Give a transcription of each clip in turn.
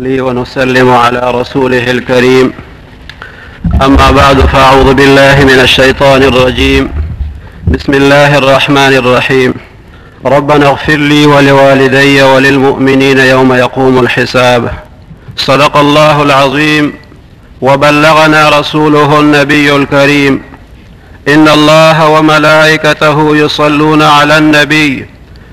ونسلم على رسوله الكريم. أما بعد، فأعوذ بالله من الشيطان الرجيم. بسم الله الرحمن الرحيم. ربنا اغفر لي ولوالدي وللمؤمنين يوم يقوم الحساب. صدق الله العظيم وبلغنا رسوله النبي الكريم. إن الله وملائكته يصلون على النبي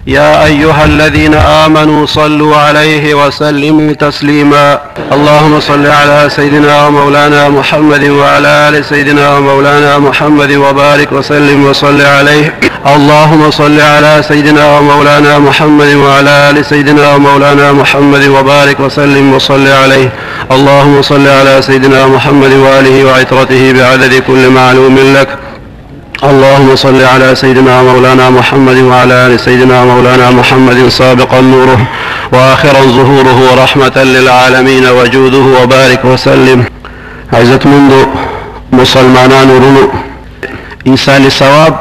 يا أيها الذين آمنوا صلوا عليه وسلموا تسليما. اللهم صل على سيدنا ومولانا محمد وعلى آل سيدنا ومولانا محمد وبارك وسلم وصل عليه. اللهم صل على سيدنا ومولانا محمد وعلى آل سيدنا ومولانا محمد وبارك وسلم وصل عليه. اللهم صل على سيدنا محمد وآله وعترته بعدد كل معلوم لك. اللهم صل على سيدنا مولانا محمد وعلى آل سيدنا مولانا محمد سابقا نوره وآخرا ظهوره ورحمة للعالمين وجوده وبارك وسلم. عزت منذ مسلمانان ورنو إنسان ثواب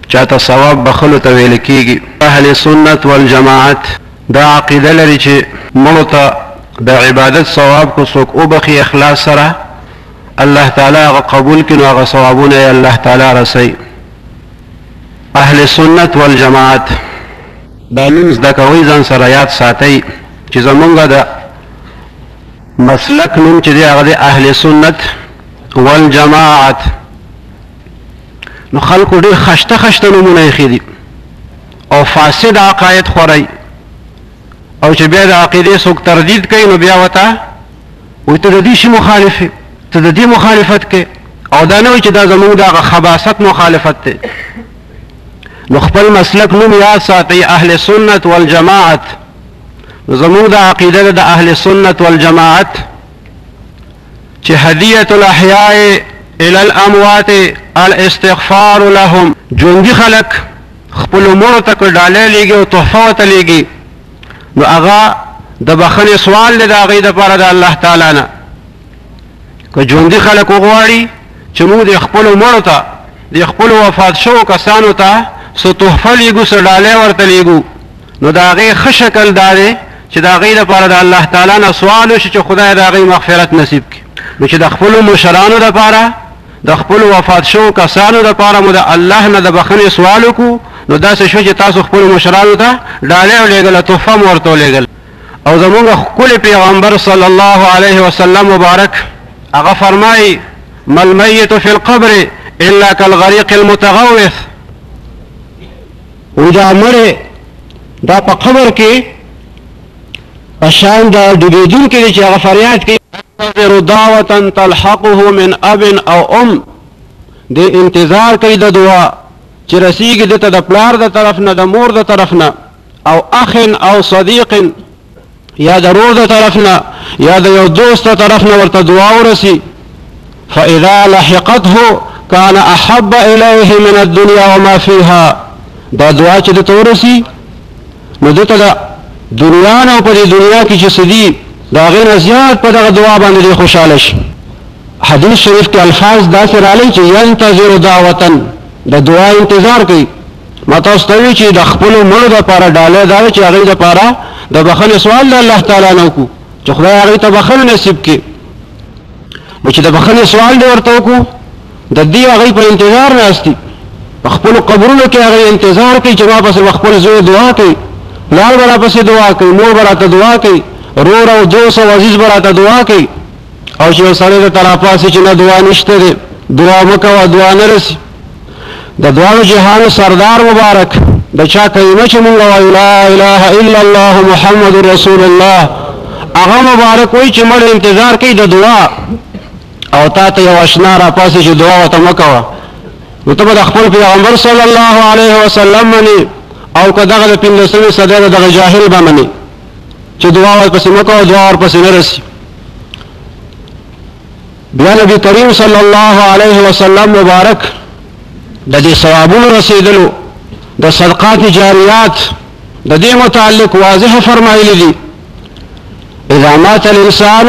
چاته ثواب بخلو ته ویل کیږي. اهل سنت والجماعت دا عقیده لري چې مړو ته د عبادت ثواب کو څوک وبخي اخلاص سره الله تعالی هغه قبول کړي، هغه ثوابونه الله تعالی رسي. اهل سنت والجماعت دا نوم زده کوئ، ځان سره یاد ساتئ چې زمونږ د مسلک نوم چې دی هغه د اهل سنت والجماعت. نو خلکو ډېر خشته خشته نومونه ایښي دي او فاسد عقاید خورئ، او چې بیا د عقیدې څوک تردید کوي نو بیا ورته وایي ته د دې شي مخالف یې، ته د دې مخالفت کې، او دا نه وایي چې دا زمونږ د هغه خباثت مخالفت دی. نو خپل مسلک نوم یاد ساتئ، اهل سنت والجماعت. زمونږ د عقیده د اهل سنت والجماعت چې هدیة الاحیاء الى الاموات الاستغفار لهم. ژوندي خلک خپلو مړو ته که ډالۍ لیږي او تحفه ورته لیږي نو هغه د بخښنې سوال دی د هغوی دپاره د الله تعالی نه. که ژوندي خلک وغواړي چې موږ د خپلو مړو ته د خپلو وفات شوو کسانو ته څه تحفه لیږو، څه ډالۍ ورته لیږو، نو د هغې ښه شکل دا دی چې د هغوی دپاره د الله تعالی نه سوال وشي چې خدای د هغوی مغفرت نصیب کړي. نو چې د خپلو مشرانو دپاره د خپلو وفات شوو کسانو دپاره مو د الله نه د بخښنې سوال وکړو، نو داسې شو چې تاسو خپلو مشرانو ته ډالۍ ولېږله، تحفه مو ورته ولېږل. او زمونږ ښکلي پیغمبر صلی الله علیه وسلم مبارک هغه فرمایي ما المیت فی القبر الا کالغریق المتغوث. وی دا مړی دا په قبر کې په شان د ډوبېدونکي دی چې هغه فریاد کوي ينتظر دعوة تلحقه من اب او ام. د انتظار کوي د دعا چې رسیږي د ته د پلار د طرف نه، د مور د طرف نه، او اخ او صدیق یا د رور د طرف نه، یا د یو دوست د طرف نه ورته دعا ورسي. فاذا لحقته كان احب الیه من الدنيا وما فيها. دا دعا چې د ته ورسي نو د ته د دنیا نه او په دې دنیا کې چې څه دي د هغې نه زیات په دغه دعا باندې ډېر خوشحاله شي. حدیث شریف کې الفاظ داسې راغلي چې ینتظر دعوة، د دعا انتظار کوي. ما تاسو ته وایي چې د خپلو مړو دپاره ډالۍ دا ده چې هغوی دپاره د بخښنې سوال د الله تعالی نه وکړو چې خدای هغوی ته بخښنه نصیب کړي. نو چې د بخښنې سوال دې ورته وکړو، د دې هغوی په انتظار ناست دي، په خپلو قبرونو کې هغوی انتظار کوي چې ما پسې به خپل زوی دعا کوي، پلار به راپسې دعا کوي، مور به راته دعا کوي، رور او دوست او عزیز به راته دعا کوي. او چې یو سړی درته راپاڅي چې نه دعا نشته دی، دعا مه کوه، دعا نه رسي. د دواړو جهانو سردار مبارک د چا کلمه چې مونږ وایو لا اله الا الله محمد رسول الله، هغه مبارک وایي چې مړ انتظار کوي د دعا، او تا ته یو اشنا راپاڅي چې دعا ورته مه کوه، نو ته به د خپل پیغمبر صلی الله علیه وسلم منې، او که دغه د 15مې صدۍ د دغه جاهل به منې چې دعا ورپسې مه کوه، دعا ورپسې نه رسي. بیا نبي کریم صلی الله علیه وسلم مبارک د دې ثوابونو رسیدلو د صدقات جاریات د دې متعلق واضح فرمایلی دي اذا مات الانسان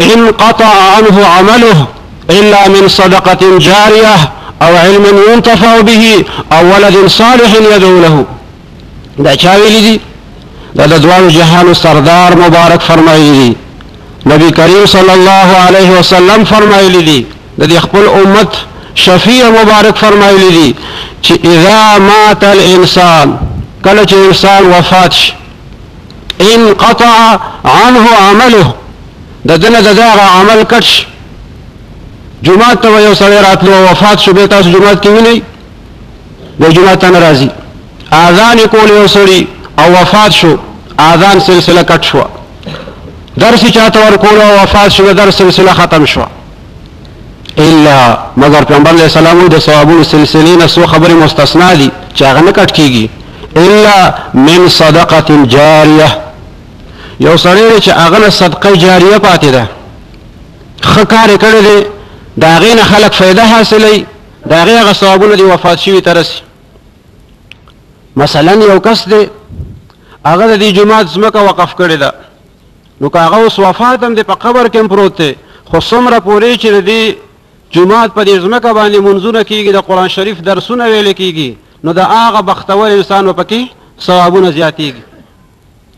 انقطع عنه عمله الا من صدقة جارية او علم ينتفع به او ولد صالح يدعو له. دا چا ویلی دي؟ دا د دوانو جهانو سردار مبارک فرمایلی دي نبی کریم صلی الله علیه وسلم فرمایلی دي د خپل امت شفیع مبارک فرمایلی دي چې اذا مات الانسان کله چې انسان وفات شي انقطع عنه عمله د دنه دغه عمل کټ شي جمعات ته یو سړی راتلو وفات شو به تاسو جمعات کې وینئ د جمعات نه راځي اذان کول یو سړی او وفات شو اذان سلسله کټ شو درس چاته ورکول او وفات شو درس سلسله ختم شو الا مگر پیغمبر علیہ السلام د ثوابونو سلسلې نه سو خبره مستثنا دي چې هغه نه کټ کیږي الا من صدقه جاریه یو سړی چې هغه نه صدقه جاریه پاتې ده خکار کړی دی دا غینه خلق فائدہ حاصلې دا غیغه ثوابونه دی وفات شوی ترسي مثلا یو کس دی هغه د جمعات زمکه وقف کړی ده نو که هغه اوس وفات هم دی په قبر کې پروت دی خو څومره پورې چې د جمعات په دې زمکه باندې منځونه کیږي د قرآن شریف درسونه ویل کیږي نو د هغه بختور انسان پکې ثوابونه زیاتېږي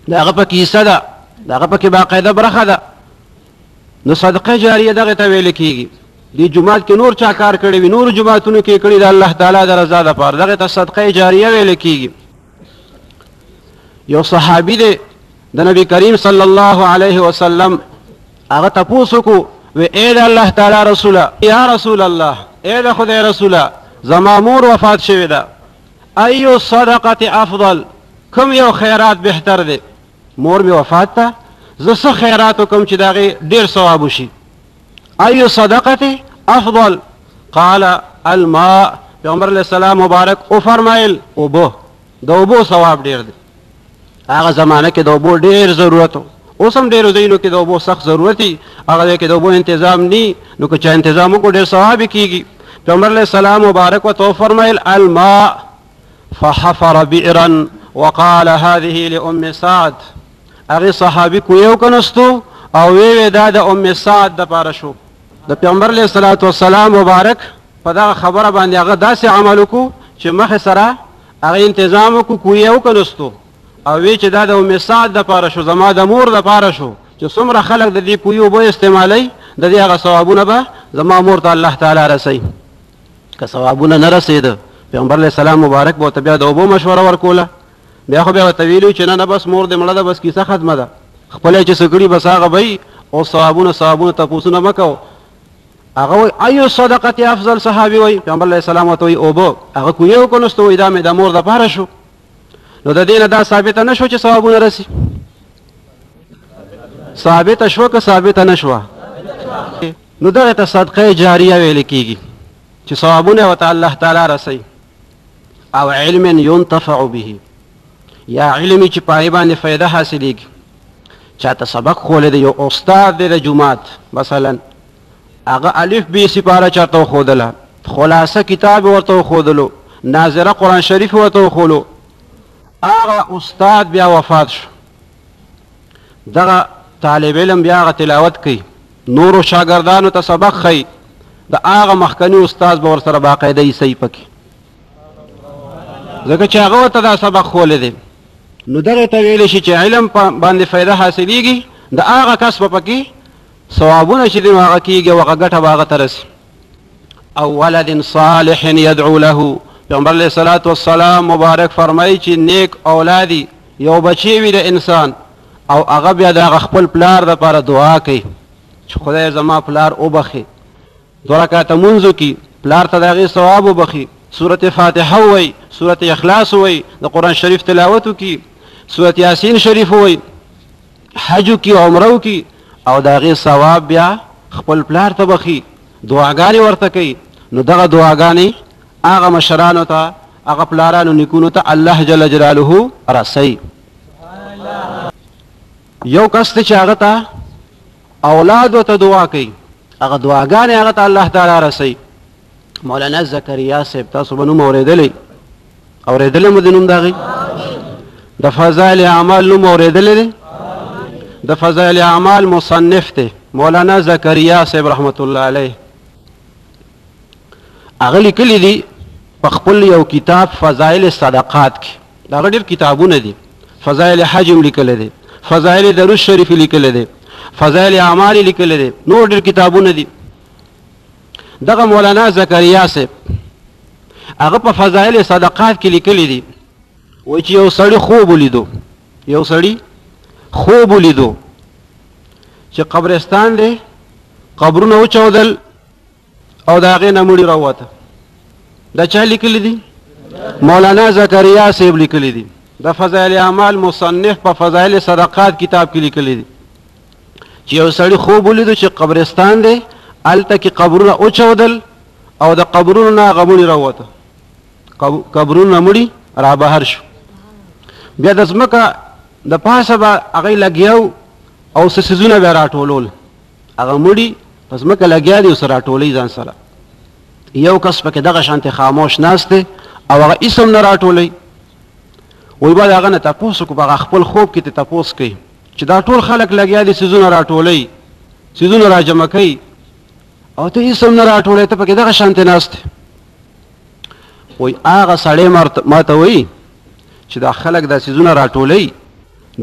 د هغه پکې حصه ده د هغه پکې باقاعده برخه ده نو صدقه جاریه دغه ته ویل کیږي دی جمعات کې نور چا کار کړی وي نور جمعاتونو کې کړی د الله تعالی د رضا لپاره دغه ته صدقه جاریه ویل کیږي یو صحابي دی د نبی کریم صلی الله علیه وسلم هغه تاسو کو و اے د الله تعالی رسول یا رسول الله اے د خدای رسول زما مور وفات شوی ده ایو صدقه افضل کوم یو خیرات بهتر دی مور می وفات ته زه څه خیرات کوم چې دغه ډیر ثواب وشي ایو صدقه افضل قال الماء پیغمبر علیہ السلام مبارک او فرمایل اوبو د اوبو ثواب ډیر دی هغه زمانه کې د اوبو ډیر ضرورت اوس هم ډیرو ځایونو کې د اوبو سخت ضرورت دی هغه کې د اوبو تنظیم نی نو که چا تنظیم وکړو ډیر ثواب کیږي پیغمبر علیہ السلام مبارک او فرمایل الماء فحفر بئرا وقال هذه لام سعد هغه صحابي کو یو کنستو او وی دا د ام سعد د پاره شو د پیغمبر علیہ الصلوۃ والسلام مبارک په دا خبره باندې هغه داسې عمل کو چې مخ سره هغه تنظیم کو یو کنستو او وی چې دا د ام سعد د پاره شو زما د مور د پاره شو چې څومره خلک د دې کویو به استعمالي د دې هغه ثوابونه به زما مور ته الله تعالی رسي که ثوابونه نه رسید پیغمبر علیہ السلام مبارک به ته بیا د اوبو مشوره ورکوله بیا خو بیا ته ویلو چې نه بس مور دې مړه ده بس کیسه ختمه ده خپل چې سګړي بس هغه به او ثوابونه تاسو نه مکو هغه ایو صدقه افضل صحابي وای پیغمبر علیہ السلام ته وی اوبو هغه کو یو کنستو دا مې د مور د پاره شو نو د دینه دا ثابت نه شو چې ثوابونه رسی ثابت شو که ثابت نه شو نو دغه ته صدقه جاریه ویل کیږي چې ثوابونه وته الله تعالی رسی او علم ينتفع به یا علم چې پای باندې فائدہ حاصلېږي چاته سبق خولې دی یو استاد دی د جمعات مثلا هغه الف ب سپاره چاته خودله خلاصه کتاب ورته خودلو ناظره قرآن شریف ورته خولو هغه استاد بیا وفات شو دغه طالب علم بیا هغه تلاوت کوي نورو شاګردانو ته سبق ښیي د هغه مخکني استاد به ورسره باقاعده عیسی پکې ځکه چې هغه ورته دا سبق خولی دی نو دغه ته ویلی شي چې علم باندې فایده حاصلیږي د هغه کس به پکې ثوابونه چې دي نو هغه کېږي او هغه ګټه به هغه ته رسي او ولد صالح يدعو له پیغمبر علیہ الصلوۃ والسلام مبارک فرمایي چې نیک اولادی یو بچی وي د انسان او هغه بیا د خپل پلار لپاره دعا کوي چې خدای زما پلار وبخي دوه رکعاته منځو کې پلار ته د هغې ثواب وبخي سورة فاتحه وي سورة اخلاص وي د قرآن شریف تلاوت وکي سورة یاسین شریف وي حج وکي عمره وکي او د هغې ثواب بیا خپل پلار ته بخي دعاګانې ورته کوي نو دغه دعاګانې هغه مشرانو ته هغه پلارانو نیکونو ته الله جل جلاله رسي یو کس ته چې هغه ته اولاد ورته دعا کوي هغه دعاګانې هغه ته الله تعالی رسي مولانا زکریا صاحب تاسو به نوم اورېدلی مو د نوم د هغې د فضایل اعمال نوم اورېدلی دی د فضایل اعمال مصنف دی مولانا زکریا صاحب رحمت الله علیه هغه لیکلی دي په خپل یو کتاب فضایل صدقات کې دا ډېر کتابونه دي فضایل حج هم لیکلی دی فضایل درود شریف لیکلی دی فضائل اعمال لیکل دي، نور ډېر کتابونه دي. دغه مولانا زکریا صاحب هغه په فضائل صدقات کې لیکلي دي، وایي چې یو سړي خوب ولیدو، یو سړي خوب ولیدو چې قبرستان دی، قبرونه وچودل او د هغې نه مړي راووته. دا چا لیکلي دي؟ مولانا زکریا صاحب لیکلي دي. د فضائل اعمال مصنف په فضائل صدقات کتاب کې لیکلي دي چې یو سړي خوب ولیدو چې قبرستان دی، هلته کې قبرونه وچودل او د قبرونو نه هغه مړي راووته، قبرونه مړي را بهر شو. بیا د ځمکه د پاسه به هغوی لګیاو او څه څیزونه بیا راټولول، هغه مړي په ځمکه لګیا دي او څه راټولوي ځان سره. یو کس پکې دغه شانتې خاموش ناست دی او هغه هېڅ هم نه راټولوي. وایي باید هغه نه تپوس وکړو، په هغه خپل خوب کې ته تپوس کوي چې دا ټول خلک لګیا دي څیزونه راټولوي، څیزونه راجمع کوي او ته هېڅ هم نه راټولوي، ته پکې دغه شانتې ناست دی. وایي هغه سړی ما ته وایي چې دا خلک دا څیزونه راټولوي،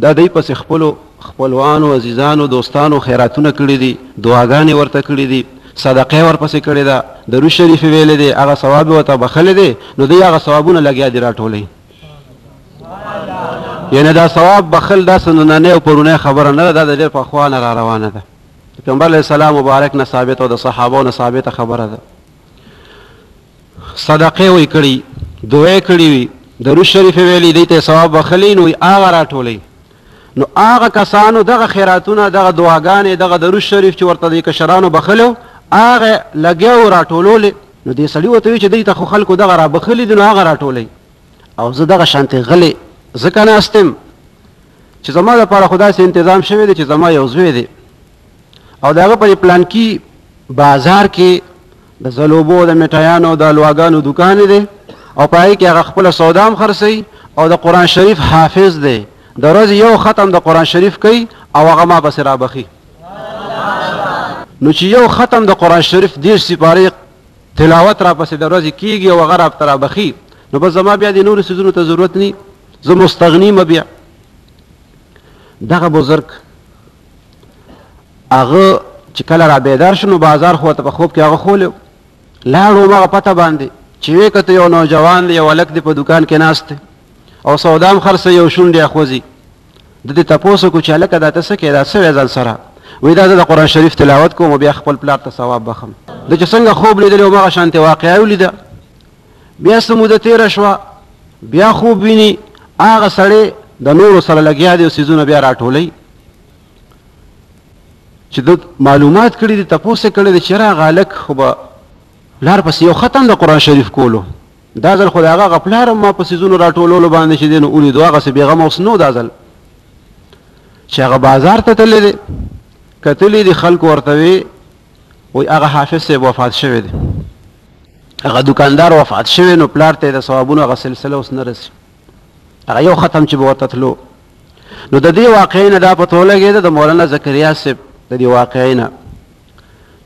دا دوی پسې خپلو خپلوانو، عزیزانو، دوستانو خیراتونه کړي دي، دعاګانې ورته کړي دي، صدقې ورپسې کړې ده، درود شریف یې ویلی دی، هغه ثواب یې ورته بخلی دی، نو دوی هغه ثوابونه لګیا دي راټولوي. یعنې دا ثواب بخل داسې نننۍ او پرونۍ خبره نه ده، دا د ډېر پخوا نه را روانه ده. د پیغمبر علیه السلام مبارک نه ثابته او د صحابو نه ثابته خبره ده. صدقې وی کړي، دعا کړي وي، درود شریف یې ویلي، دوی ته ثواب بخلی، نو هغه راټولوي. نو هغه کسانو دغه خیراتونه، دغه دعاګانې، دغه درود شریف چې ورته د کشرانو بخلو، هغه لګیا و راټولولې. نو دې سړي ورته وایي چې دوی ته خو خلکو دغه را بخلي دي، نو هغه راټولوي. او زه دغه شانتې غلې ځکه ناست یم چې زما دپاره خو داسې انتظام شوی دی چې زما یو زوی دی او د هغه په پلانکي بازار کې د ځلوبو، د میټایانو، د الواګانو دوکان دی او په هغې کې هغه خپله سودا هم خرڅوي او د قرآن شریف حافظ دی. د ورځې یو ختم د قرآن شریف کوي او هغه ما پسې رابخي. نو چې یو ختم د قرآن شریف 10 سپارې تلاوت را پسې د ورځې کېږي او هغه راته رابخي، نو بس زما بیا د نورو څیزونو ته ضرورت نه، زه مستغني یم. بیا دغه بزرګ هغه چې کله را بیدار شو نو بازار خو ورته په خوب کې هغه خولی، لاړو همغه پته باندې چې ویې کته یو نوجوان دی، یو هلک دی په دوکان کې ناست دی او سودا هم خرڅوي، یو شونډې اخوځي. د دې تپوس وکړو چې هلکه دا ته څه کوې، دا څه وی ځان سره؟ وایي دا زه د قرآن شریف تلاوت کوم او بیا خپل پلار ته ثواب بخم. د چې څنګه خوب لیدلی همغه شانتې واقعه ولیده. بیا څه موده تېره شوه، بیا خوب ویني هغه سړی د نورو سره لګیا دی او څیزونه بیا راټولوي چې د معلومات کړي دي، تپوس یې کړی دی چې هغه هلک خو به پلار پسې یو ختم د قرآن شریف کولو، دا ځل خو د هغه پلار هم ما په څیزونو راټولولو باندې چې دی نو ولیدو، هغسې بېغمه اوس نو دا ځل چې هغه بازار ته تللی دی، کتلی دي خلکو ورته وی وایي هغه حافظ صاحب وفات شوی دی، هغه دوکاندار وفات شوی، نو پلار ته یې د ثوابونو هغه سلسله اوس نه رسي، هغه یو ختم چې به ورته تلو. نو د دې واقعې نه دا پته ولګېده د مولانا زکریا صاحب د دې واقعې نه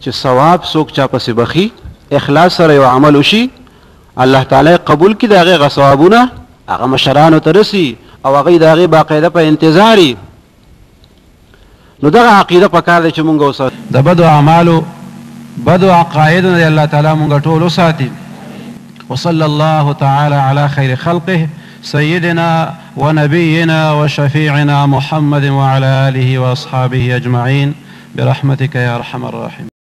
چې ثواب څوک چا پسې بخي، اخلاص سره یو عمل وشي، الله تعالی قبول کړي، د هغې هغه ثوابونه هغه مشرانو ته رسي او هغوی د هغې باقاعده په انتظار وي. نو دغه عقیده پکار دی چې مونږ وساتو. د بدو اعمالو، بدو عقایدو نه الله تعالی مونږ ټول وساتي. وصلى الله تعالى على خير خلقه سيدنا ونبينا وشفيعنا محمد وعلى آله وأصحابه أجمعين برحمتك يا أرحم الراحمين.